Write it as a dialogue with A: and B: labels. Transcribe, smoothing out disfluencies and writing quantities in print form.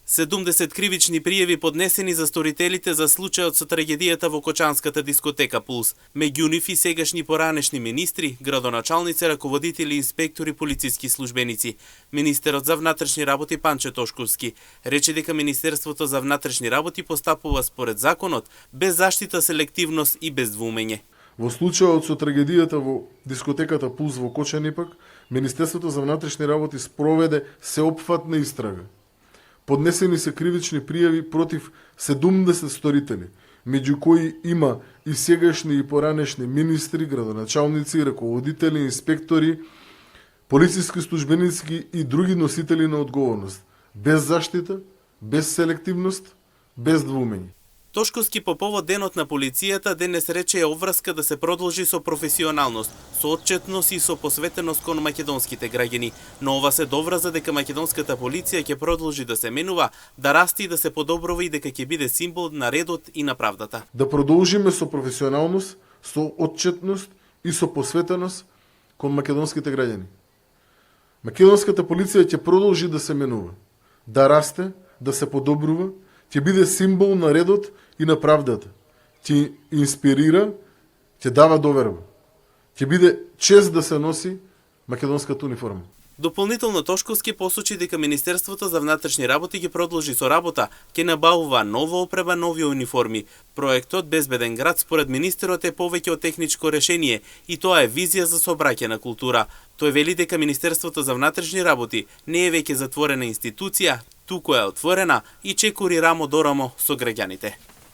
A: 70 кривични пријави поднесени за сторителите за случајот со трагедијата во Кочанската дискотека Пулс. Меѓу нив и сегашни поранешни министри, градоначалници, раководители, инспектори, полициски службеници. Министерот за внатрешни работи Панче Тошковски рече дека Министерството за внатрешни работи постапува според законот, без заштита, селективност и без двумење.
B: Во случајот со трагедијата во дискотеката Пулс во Кочани пак, Министерството за внатрешни работи спроведе сеопфатна истрага. Поднесени се кривични пријави против 70 сторители, меѓу кои има и сегашни и поранешни министри, градоначалници, раководители, инспектори, полициски службеници и други носители на одговорност, без заштита, без селективност, без двумење.
A: Тошковски по повод денот на полицијата денес рече обврска да се продолжи со професионалност, со отчетност и со посветеност кон македонските граѓани, но ова се доврза дека македонската полиција ќе продолжи да се менува, да расте и да се подобрува и дека ќе биде символ на редот и на правдата.
B: Да продолжиме со професионалност, со отчетност и со посветеност кон македонските граѓани. Македонската полиција ќе продолжи да се менува, да расте, да се подобрува, ќе биде символ на редот и на правдата, ќе инспирира, ќе дава доверба, ќе биде чест да се носи македонската униформа.
A: Дополнително Тошковски посочи дека Министерството за внатрешни работи ќе продолжи со работа, ќе набавува нова опреба, нови униформи. Проектот Безбеден град според министерот е повеќе од техничко решение и тоа е визија за сообраќајна култура. Тој вели дека Министерството за внатрешни работи не е веќе затворена институција, туку е отворена и чекори рамо до рамо со граѓаните.